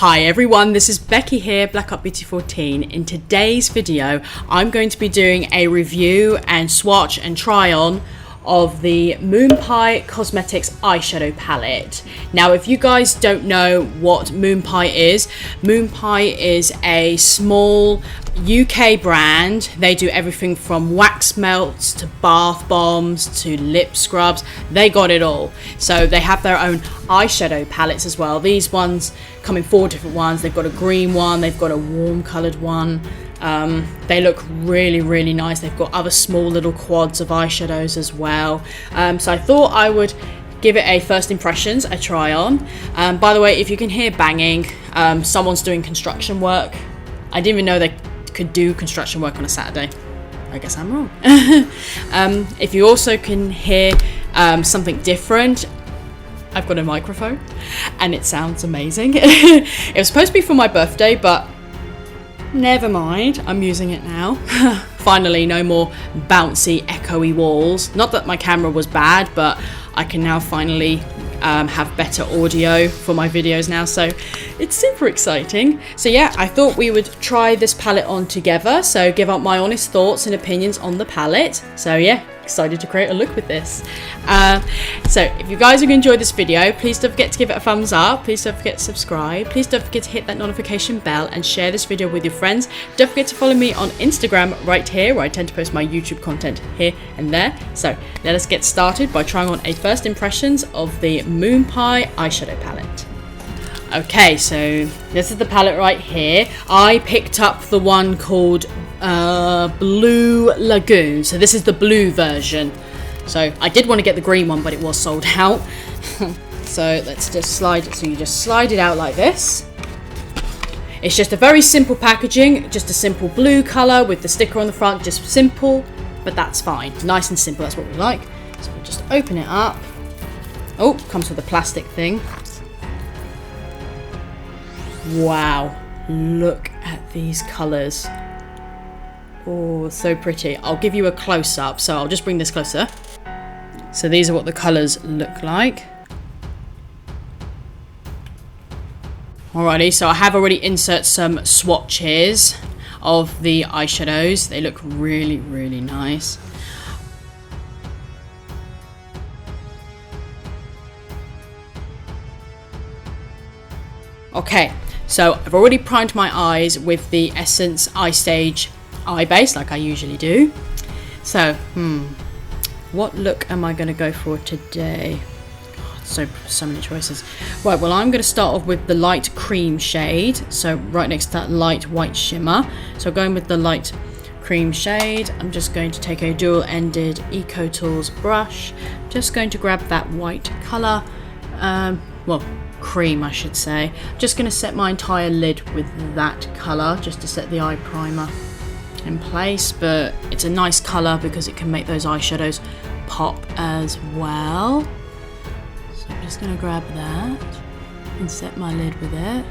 Hi everyone, this is Becky here, Black Up Beauty 14. In today's video, I'm going to be doing a review and swatch and try on of the Moonpie Cosmetics eyeshadow palette. Now, if you guys don't know what Moonpie is a small UK brand. They do everything from wax melts to bath bombs to lip scrubs. They got it all. So they have their own eyeshadow palettes as well. These ones come in 4 different ones. They've got a green one, they've got a warm coloured one. They look really nice. They've got other small little quads of eyeshadows as well. So I thought I would give it a first impressions, a try on. By the way, if you can hear banging, someone's doing construction work. I didn't even know they could do construction work on a Saturday. I guess I'm wrong. If you also can hear something different, I've got a microphone and it sounds amazing. It was supposed to be for my birthday, but never mind, I'm using it now. Finally, no more bouncy, echoey walls. Not that my camera was bad, but I can now finally have better audio for my videos now, so it's super exciting. So yeah, I thought we would try this palette on together, so give up my honest thoughts and opinions on the palette. So yeah, excited to create a look with this. So if you guys are going to enjoy this video, please don't forget to give it a thumbs up, please don't forget to subscribe, please don't forget to hit that notification bell and share this video with your friends. Don't forget to follow me on Instagram right here, where I tend to post my YouTube content here and there. So let us get started by trying on a first impressions of the Moonpie eyeshadow palette. Okay, so this is the palette right here. I picked up the one called Blue Lagoon. So this is the blue version. So I did want to get the green one, but it was sold out. So let's just slide it. So you just slide it out like this. It's just a very simple packaging, just a simple blue color with the sticker on the front, just simple, but that's fine. Nice and simple, that's what we like. So we'll just open it up. Oh, comes with a plastic thing. Wow, look at these colors. Oh, so pretty. I'll give you a close-up, so I'll just bring this closer. So these are what the colors look like. Alrighty, so I have already inserted some swatches of the eyeshadows. They look really nice. Okay, so I've already primed my eyes with the Essence Eye Stage eye base, like I usually do. So, what look am I going to go for today? God, so many choices. Right, well, I'm going to start off with the light cream shade, so right next to that light white shimmer. So going with the light cream shade, I'm just going to take a dual-ended Eco Tools brush. Just going to grab that white colour, well, cream I should say. Just going to set my entire lid with that colour, just to set the eye primer in place, but it's a nice colour because it can make those eyeshadows pop as well. So I'm just going to grab that and set my lid with it.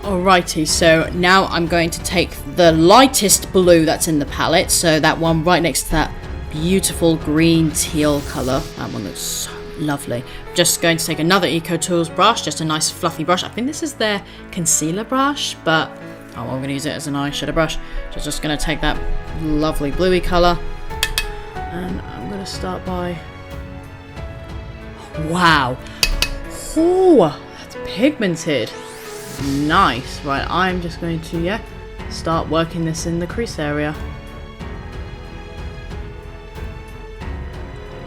Alrighty, so now I'm going to take the lightest blue that's in the palette, so that one right next to that beautiful green teal colour. That one looks so lovely. Just going to take another Eco Tools brush, just a nice fluffy brush. I think this is their concealer brush, but I'm going to use it as an eyeshadow brush. So just going to take that lovely bluey colour, and I'm going to start by, wow, oh, that's pigmented, nice. Right, I'm just going to start working this in the crease area.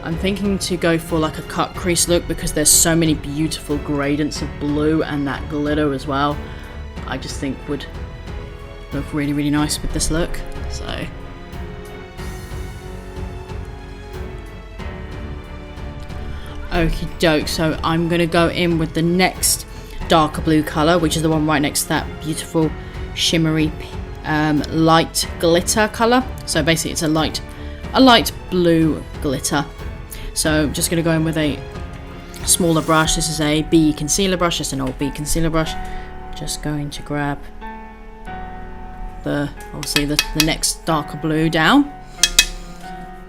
I'm thinking to go for like a cut crease look because there's so many beautiful gradients of blue and that glitter as well. I just think would look really nice with this look. So okie doke, so I'm gonna go in with the next darker blue color, which is the one right next to that beautiful shimmery light glitter color. So basically it's a light blue glitter. So I'm just gonna go in with a smaller brush. This is a B concealer brush, just an old B concealer brush. Just going to grab obviously the next darker blue down.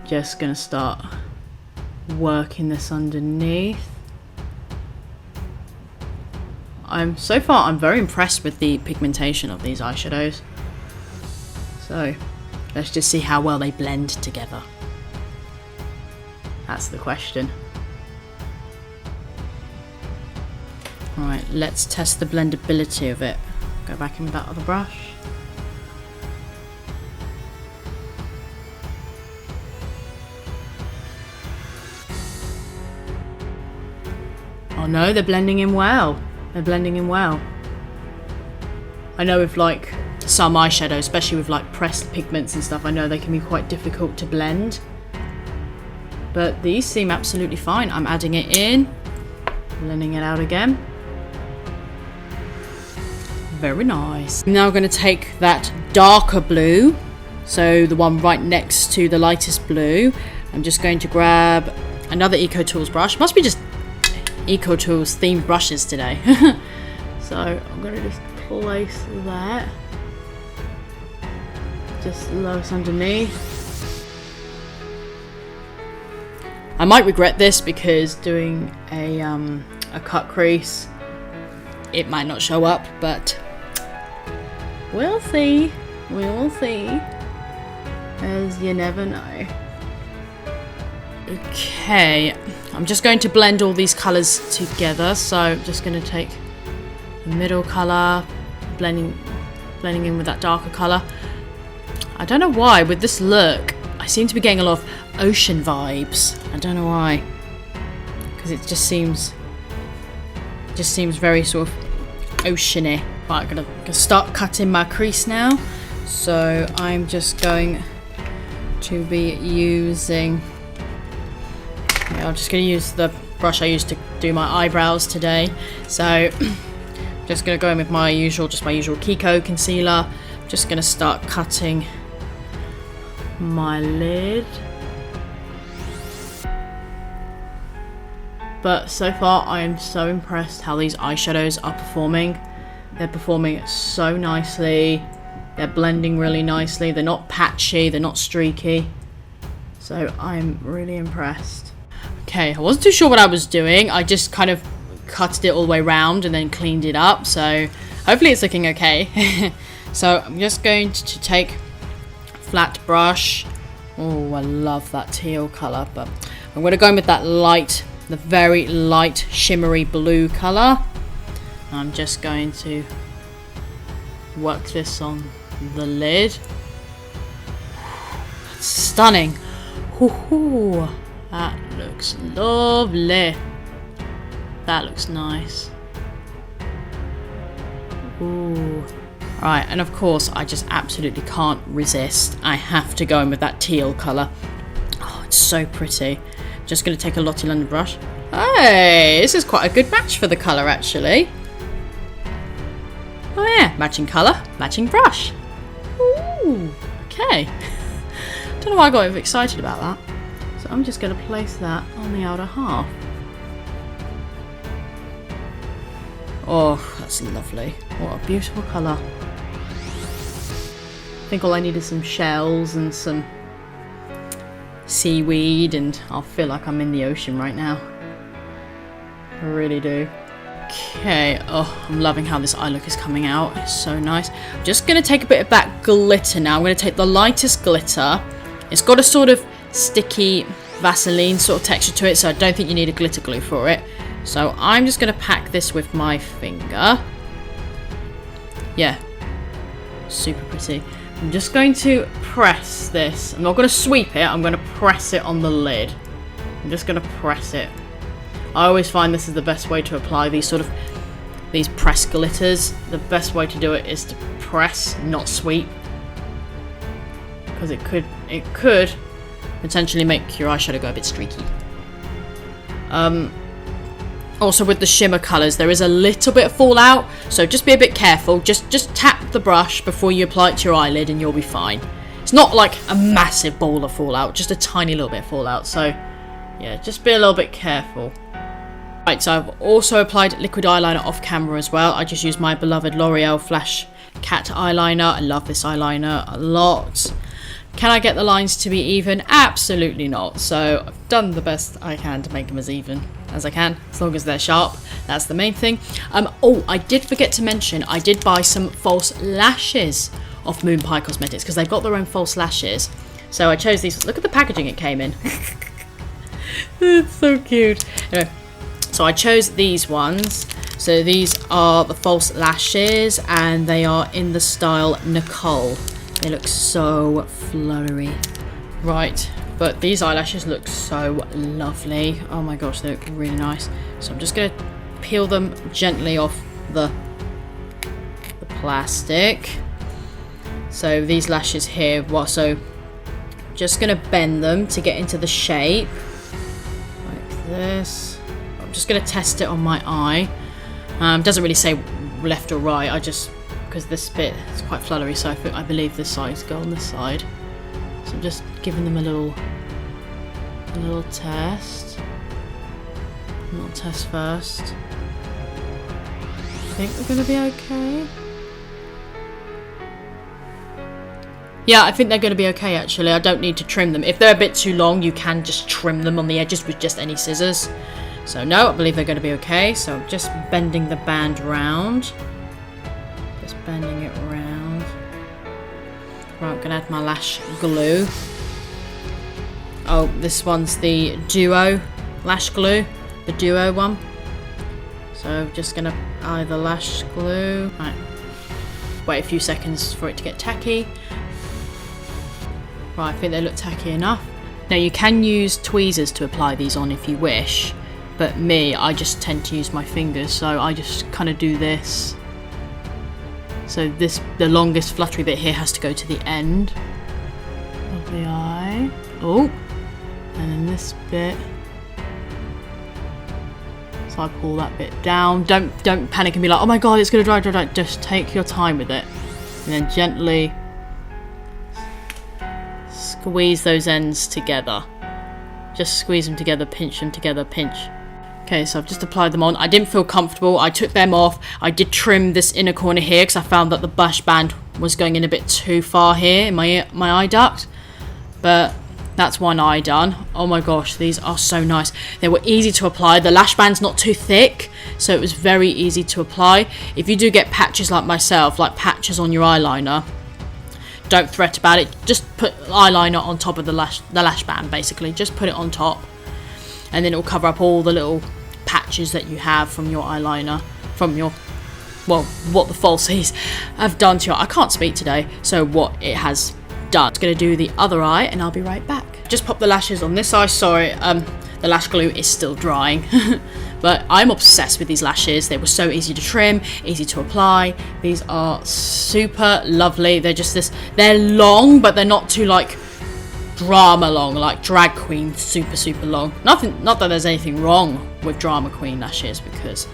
Just gonna start working this underneath. So far I'm very impressed with the pigmentation of these eyeshadows. So let's just see how well they blend together. That's the question. Alright, let's test the blendability of it. Go back in with that other brush. Oh no, they're blending in well. They're blending in well. I know with like some eyeshadows, especially with like pressed pigments and stuff, I know they can be quite difficult to blend. But these seem absolutely fine. I'm adding it in, blending it out again. Very nice. Now I'm going to take that darker blue, so the one right next to the lightest blue. I'm just going to grab another EcoTools brush. Must be just EcoTools themed brushes today. So I'm going to just place that just lowest underneath. I might regret this because doing a cut crease, it might not show up, but we'll see. We will see, as you never know. Okay, I'm just going to blend all these colours together. So I'm just going to take the middle colour, blending in with that darker colour. I don't know why with this look I seem to be getting a lot of ocean vibes. I don't know why, because it just seems very sort of oceany. Right, I'm gonna start cutting my crease now. So I'm just going to be using, I'm just going to use the brush I used to do my eyebrows today. So just going to go in with my usual Kiko concealer. Just going to start cutting my lid. But so far I'm so impressed how these eyeshadows are performing. They're performing so nicely. They're blending really nicely. They're not patchy, they're not streaky. So I'm really impressed. Okay, I wasn't too sure what I was doing. I just kind of cut it all the way around and then cleaned it up. So hopefully it's looking okay. So I'm just going to take a flat brush. Oh, I love that teal colour. But I'm going to go in with that light, the very light shimmery blue colour. I'm just going to work this on the lid. That's stunning. Ooh, that looks lovely. That looks nice. Ooh. Right, and of course I just absolutely can't resist. I have to go in with that teal colour. Oh, it's so pretty. Just going to take a Lottie London brush. Hey, this is quite a good match for the colour actually. Oh yeah, matching colour, matching brush. Ooh, okay. Don't know why I got excited about that. So I'm just going to place that on the outer half. Oh, that's lovely. What a beautiful colour. I think all I need is some shells and some seaweed and I'll feel like I'm in the ocean right now. I really do. Okay, oh, I'm loving how this eye look is coming out. It's so nice. I'm just going to take a bit of that glitter now. I'm going to take the lightest glitter. It's got a sort of sticky Vaseline sort of texture to it, so I don't think you need a glitter glue for it. So I'm just going to pack this with my finger. Yeah, super pretty. I'm just going to press this. I'm not going to sweep it, I'm going to press it on the lid. I'm just going to press it. I always find this is the best way to apply these pressed glitters. The best way to do it is to press, not sweep. Because it could potentially make your eyeshadow go a bit streaky. Also with the shimmer colours, there is a little bit of fallout, so just be a bit careful. Just tap the brush before you apply it to your eyelid and you'll be fine. It's not like a massive ball of fallout, just a tiny little bit of fallout, so yeah, just be a little bit careful. Right, so I've also applied liquid eyeliner off camera as well. I just used my beloved L'Oreal Flash Cat eyeliner. I love this eyeliner a lot. Can I get the lines to be even? Absolutely not. So I've done the best I can to make them as even. as I can, as long as they're sharp. That's the main thing. Oh, I did forget to mention, I did buy some false lashes off Moonpie Cosmetics because they've got their own false lashes. So I chose these. Look at the packaging it came in. It's so cute. Anyway, so I chose these ones. So these are the false lashes and they are in the style Nicole. They look so fluttery. Right, but these eyelashes look so lovely. Oh my gosh, they look really nice. So I'm just going to peel them gently off the plastic. So these lashes here, so just going to bend them to get into the shape like this. I'm just going to test it on my eye. Doesn't really say left or right, because this bit is quite fluttery, so I believe this side's go on this side. So I'm just giving them a little test. A little test first. I think they're going to be okay. Yeah, I think they're going to be okay actually. I don't need to trim them. If they're a bit too long, you can just trim them on the edges with just any scissors. So no, I believe they're going to be okay. So I'm just bending the band round. Just bending it round. Right, I'm going to add my lash glue. Oh, this one's the Duo lash glue. The Duo one. So just going to eye the lash glue. Right. Wait a few seconds for it to get tacky. Right, I think they look tacky enough. Now you can use tweezers to apply these on if you wish, but me, I just tend to use my fingers, so I just kind of do this. So the longest fluttery bit here has to go to the end of the eye. Oh, and then this bit. So I pull that bit down. Don't panic and be like, oh my god, it's gonna dry. Just take your time with it, and then gently squeeze those ends together. Just squeeze them together, pinch them together, pinch. Okay, so I've just applied them on. I didn't feel comfortable. I took them off. I did trim this inner corner here because I found that the blush band was going in a bit too far here in my eye duct. But that's one eye done. Oh my gosh, these are so nice. They were easy to apply. The lash band's not too thick, so it was very easy to apply. If you do get patches like myself, like patches on your eyeliner, don't fret about it. Just put eyeliner on top of the lash band, basically. Just put it on top, and then it will cover up all the little patches that you have from your eyeliner, from your, well, what the falsies have done to your, I can't speak today, so what it has done. It's going to do the other eye, and I'll be right back. Just pop the lashes on this eye. Sorry, the lash glue is still drying. But I'm obsessed with these lashes. They were so easy to trim, easy to apply. These are super lovely. They're just this, they're long, but they're not too like drama long, like drag queen super long. Not that there's anything wrong with drama queen lashes, because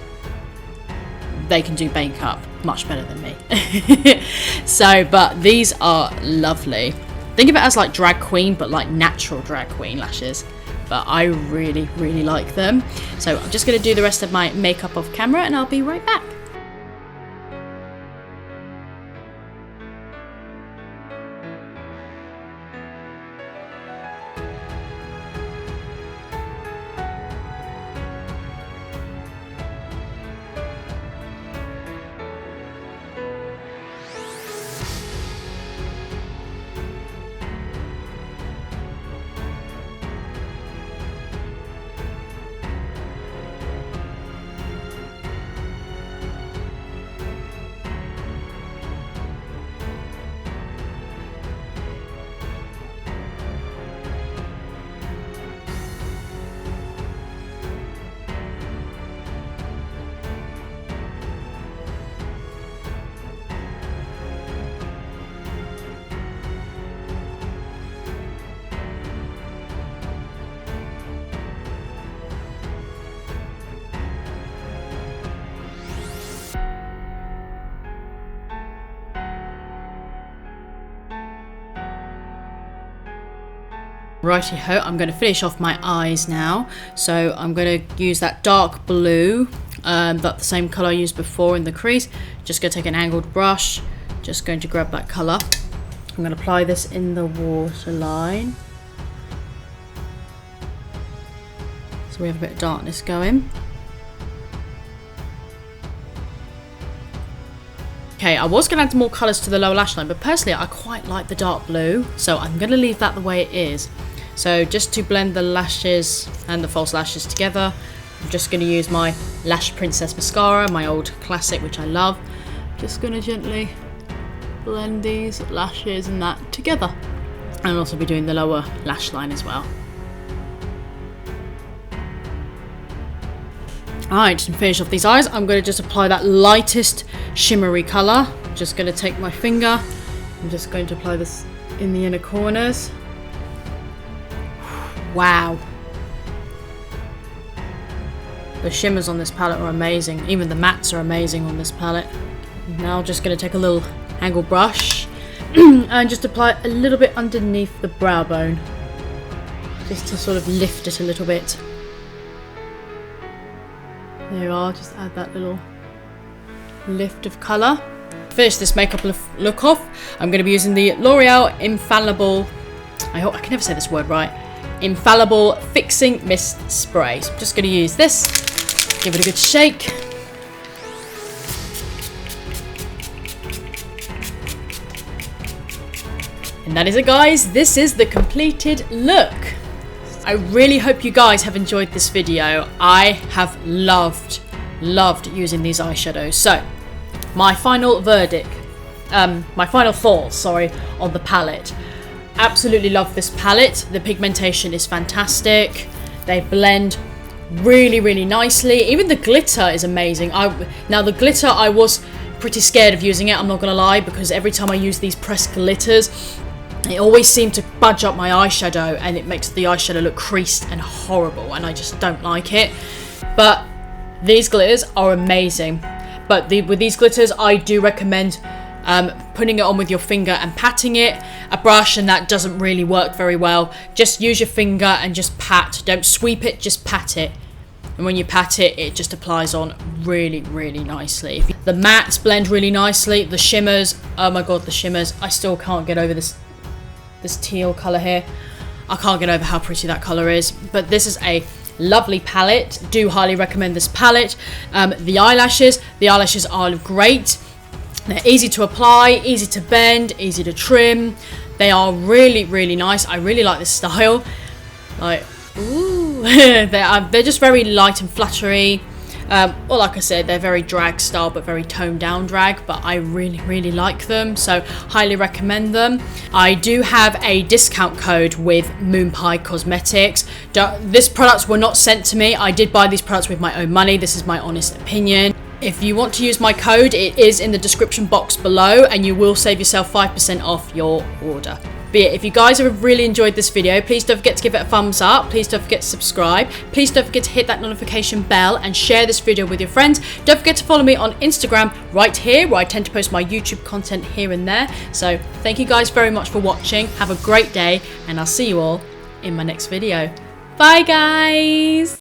they can do makeup much better than me. So, but these are lovely. Think of it as like drag queen, but like natural drag queen lashes. But I really like them. So I'm just going to do the rest of my makeup off camera, and I'll be right back. Righty ho, I'm going to finish off my eyes now. So I'm going to use that dark blue, that the same colour I used before in the crease. Just going to take an angled brush, just going to grab that colour. I'm going to apply this in the waterline. So so we have a bit of darkness going. Okay, I was going to add more colours to the lower lash line, but personally I quite like the dark blue, so I'm going to leave that the way it is. So just to blend the lashes and the false lashes together, I'm just going to use my Lash Princess mascara, my old classic, which I love. Just going to gently blend these lashes and that together. And I'll also be doing the lower lash line as well. Alright, to finish off these eyes, I'm going to just apply that lightest shimmery colour. I'm just going to take my finger, I'm just going to apply this in the inner corners. Wow. The shimmers on this palette are amazing. Even the mattes are amazing on this palette. Now I'm just going to take a little angle brush and just apply a little bit underneath the brow bone. Just to sort of lift it a little bit. There you are, just add that little lift of colour. To finish this makeup look off, I'm going to be using the L'Oreal Infallible, I can never say this word right, Infallible Fixing Mist Spray. So I'm just going to use this, give it a good shake. And that is it, guys. This is the completed look. I really hope you guys have enjoyed this video. I have loved using these eyeshadows. So, my final verdict, my final thoughts, on the palette. Absolutely love this palette. The pigmentation is fantastic. They blend really nicely. Even the glitter is amazing. Now the glitter, I was pretty scared of using it, I'm not gonna lie, because every time I use these pressed glitters, it always seemed to budge up my eyeshadow and it makes the eyeshadow look creased and horrible, and I just don't like it. But these glitters are amazing. But with these glitters, I do recommend putting it on with your finger and patting it. A brush and that doesn't really work very well. Just use your finger and just pat. Don't sweep it, just pat it. And when you pat it, it just applies on really nicely. The mattes blend really nicely. The shimmers, oh my god, the shimmers. I still can't get over this teal colour here. I can't get over how pretty that colour is. But this is a lovely palette. Do highly recommend this palette. The eyelashes are great. They're easy to apply, easy to bend, easy to trim. They are really nice. I really like this style. Like, ooh, they're just very light and fluttery. Well, like I said, they're very drag style, but very toned down drag, but I really like them, so highly recommend them. I do have a discount code with Moonpie Cosmetics. These products were not sent to me. I did buy these products with my own money. This is my honest opinion. If you want to use my code, it is in the description box below, and you will save yourself 5% off your order. But yeah, if you guys have really enjoyed this video, please don't forget to give it a thumbs up. Please don't forget to subscribe. Please don't forget to hit that notification bell and share this video with your friends. Don't forget to follow me on Instagram right here, where I tend to post my YouTube content here and there. So thank you guys very much for watching. Have a great day, and I'll see you all in my next video. Bye guys!